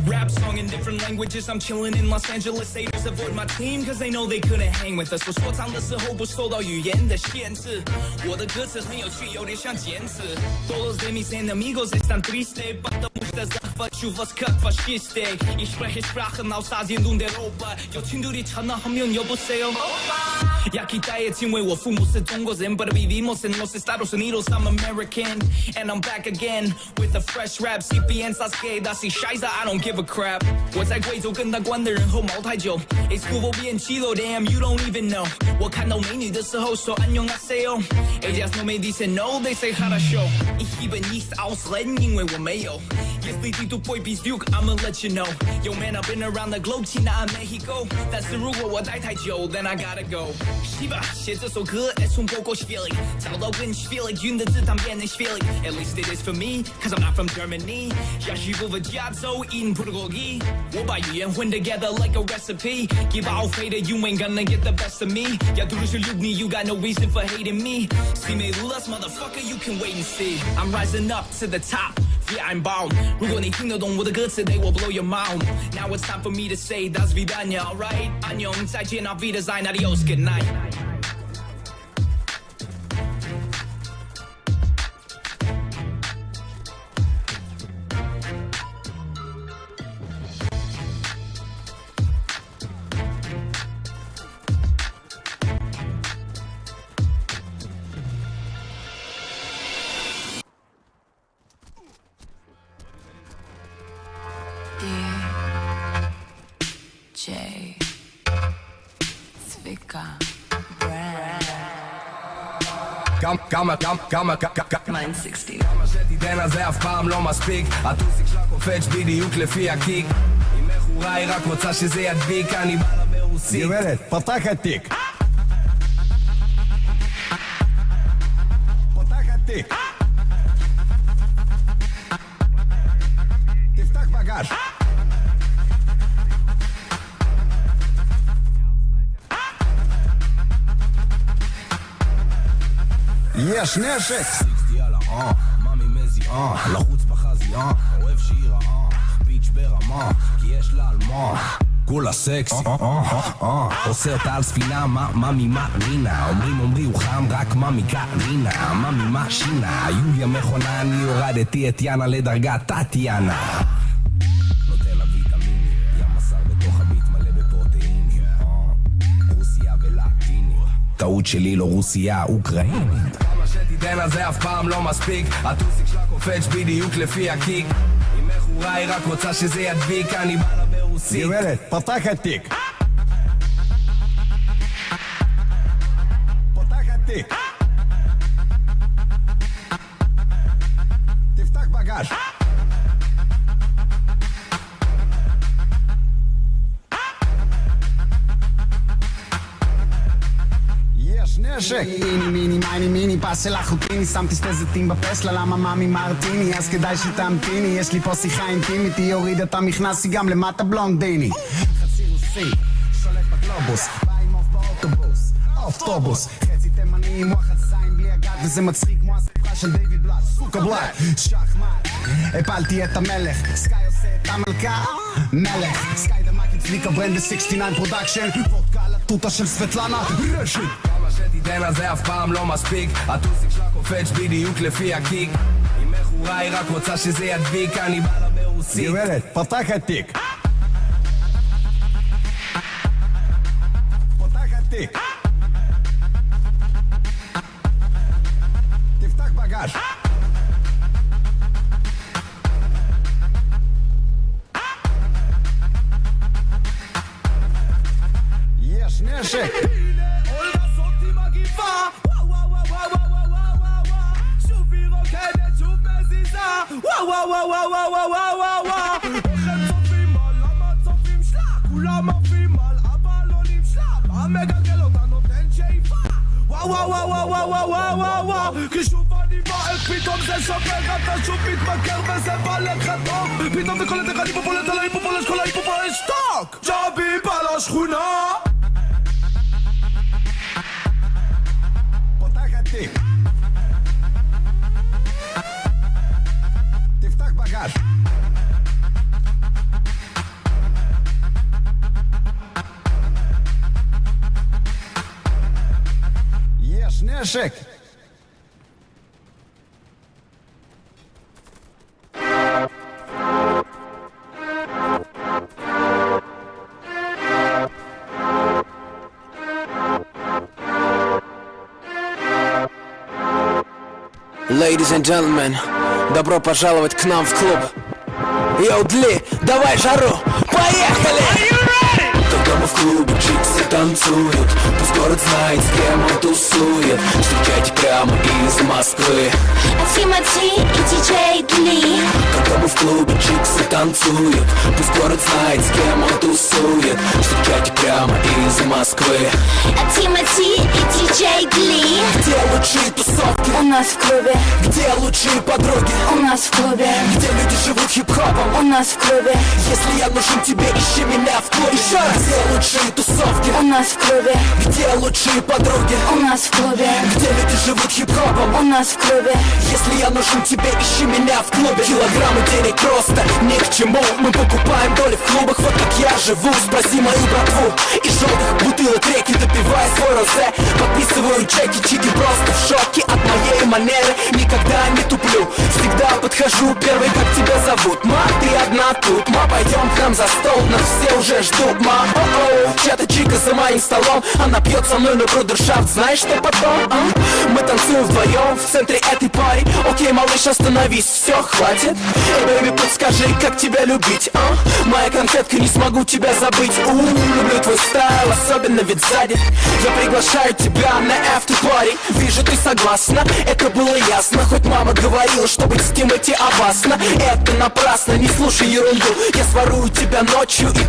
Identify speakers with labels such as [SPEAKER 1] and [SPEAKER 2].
[SPEAKER 1] Rap song in different languages, I'm chilling in Los Angeles. Haters avoid my team cause they know they couldn't hang with us. 我说唱的时候不受到语言的限制，我的歌词很有趣，有点像剪纸。Todos de mis enemigos están tristes, потому что захвачу вас как фашисты. Ich spreche Sprachen aus Asien und Europa.有친구들이 전화하면 여보세요. 야 기타의 친왜我父母是中国人 But vivimos en los Estados Unidos I'm American And I'm back again With a fresh rap CPN Sasuke 다시 Shiza I don't give a crap 我在贵州跟他关的人后茅台酒 It's cool 我变七楼 Damn you don't even know 我看到美女的时候说 안녕하세요 Ellas no me dicen no They say хорошо Ich gebe nicht ausreden 因为我没有 Если ты тупой пиздюк I'ma let you know Yo man I've been around the globe China and Mexico 但是如果我待太久 Then I gotta go 西吧，写这首歌 es un poco schwierig 找到更 schwierig 晕的字堂变得 schwierig At least it is for me Cause I'm not from Germany 下去不分加州 in Portugal 我把语言混 together like a recipe 给报废的 You ain't gonna get the best of me 要读的是六你 You got no reason for hating me See me less motherfucker You can wait and see I'm rising up to the top Yeah, I'm bound 如果你听得懂我的歌词 They will blow your mind Now it's time for me to say Das vidania, alright? 안녕, 再见, auf Wiedersehen, adios, good night
[SPEAKER 2] DJ Zwicka Brand
[SPEAKER 3] כמה
[SPEAKER 2] 960
[SPEAKER 3] כמה שתיתן על זה אף פעם לא מספיק הטוסיק שלה קופץ בדיוק לפי הקיק אם מכורה היא רק רוצה שזה ידביק אני בא לה ברוסית
[SPEAKER 4] גברת, פתח התיק פתח התיק תפתח בגש יש נשק
[SPEAKER 3] יאללה מאמי מזי לחוץ בחזי אוהב שירה ביץ' ברמה כי יש לה על מה כולה סקסי עושה אותה על ספינה מאמי מרינה אומרי הוא חם רק מאמי קרינה מאמי מה שינה יוליה מכונה אני הורדתי את יאנה לדרגת טטיאנה נותן לה ויטמינים ים מסר בתוך הביט מלא בפרוטאינים רוסיה ולטיני טעות שלי לא רוסיה אוקראינית כמה שתיתן על זה אף פעם לא מספיק הטוסיק שלה קופץ בדיוק לפי הקיק אם מכורה היא רק רוצה שזה ידביק אני בא לה ברוסית
[SPEAKER 4] גברת, פתח התיק פתח התיק תפתח בגש יש נשק מיני מיני פס של אחוטיני שמתי שתי זיתים בפסלה למה מאמי מרטיני אז כדאי שתמתיני יש לי פה שיחה אינטימית היא הורידה את המכנס היא גם למטה בלונדיני חצי רוסי שולט בגלובוס בא עם אוף באוטובוס אוטובוס חצי תימני מוח הזין בלי הגת וזה מצחיק כמו הספחה של דיוויד בלאט סוקה בלאט שחמט הפלתי את המלך סקאי עושה את המלכה מלך סקאי דמק צביקה ברנד 69 פרודקשן וודקה לטוטה של סבטלנה רשת שתיתן על זה אף פעם לא מספיק הטוסיק שלה קופץ בדיוק לפי הקיק אם מכורה היא רק רוצה שזה ידביק אני בא לה ברוסית גברת, פתח התיק פתח התיק תפתח בגש יש נשק מיני מיני פס של אחוטיני שמתי שתי זיתים בפסלה למה מאמי מרטיני אז כדאי שתמתיני יש לי פה שיחה אינטימית היא הורידה את המכנס היא גם למטה בלונדיני חצי רוסי שולט בגלובוס בא עם אוף באוטובוס אוטובוס חצי תימני מוח הזין בלי הגת וזה מצחיק כמו הספחה של דיוויד בלאט סוקה בלאט שחמט הפלתי את המלך סקאי עושה את המלכה מלך סקאי דמק צביקה ברנד 69 פרודקשן וודקה לטוטה של סבטלנה רשת גברת, פתח התיק
[SPEAKER 3] התיק. תפתח בגאז'. יש נשק.
[SPEAKER 5] אולגה זאתי מגיבה, וואו וואו וואו וואו וואו וואו וואו, שוב היא רוקדת, שוב מזיזה, וואו וואו וואו וואו וואו וואו וואו. איך הם צופים על המצופים שלה, כולם עפים על הבלונים שלה, המגלגל אותה נותן שאיפה, וואו וואו וואו וואו וואו וואו וואו וואו. כי שוב אני בועט, פתאום זה שובר, אתה שוב מתמכר וזה בא לך טוב, פתאום זה קולט לך היפופולט על ההיפופולט, כל ההיפופולט שטוק, ג'אבי בא לשכונה.
[SPEAKER 3] תיק. תפתח בגאז'. יש נשק.
[SPEAKER 6] Ladies and gentlemen, добро пожаловать к нам в клуб. Йоу, Дли, давай жару, поехали! Когда мы в клубе, чиксы танцуют, пусть город знает, с кем он тусует. Встречайте прямо из Москвы
[SPEAKER 7] Тимати и диджей Дли.
[SPEAKER 6] Когда мы в клубе, чиксы танцуют, пусть город знает, с кем он тусует. Встречайте прямо из Москвы
[SPEAKER 7] Тимати и диджей Дли.
[SPEAKER 6] Где лучшие тусовки?
[SPEAKER 7] У нас в клубе.
[SPEAKER 6] Где лучшие подруги?
[SPEAKER 7] У нас в клубе.
[SPEAKER 6] Где люди живут хип-хопом?
[SPEAKER 7] У нас в клубе.
[SPEAKER 6] Если я нужен тебе, ищи меня в клубе. Еще раз. Где лучшие тусовки?
[SPEAKER 7] У нас в клубе.
[SPEAKER 6] Где лучшие подруги?
[SPEAKER 7] У нас в клубе.
[SPEAKER 6] Где люди живут хип-хопом?
[SPEAKER 7] У нас в клубе.
[SPEAKER 6] Если я нужен тебе, ищи меня в клубе. Килограммы денег просто ни к чему. Мы покупаем доли в клубах, вот как я живу. Спроси мою братву. Из желтых бутылок реки допивая свой розе. Подписываю чеки, чики просто в шоке от моей манеры. Никогда не туплю, всегда подхожу первый. Как тебя зовут? Ма, ты одна тут. Ма, пойдем к нам за стол, нас все уже ждут. Ма, о-о, чья-то чика за моим столом. Она пьет со мной на брудершафт, знаешь что потом? Мы танцуем вдвоем в центре этой пари. Окей, малыш, остановись, все, хватит. Эй, бэйби, подскажи, как тебя любить, а? Моя конфетка, не смогу тебя забыть. Люблю твой стайл, особенно ведь сзади. Я приглашаю тебя на after party. Вижу, ты согласна, это было ясно. Хоть мама говорила, что быть с Тимати опасно. Это напрасно, не слушай ерунду. Я сворую тебя ночью и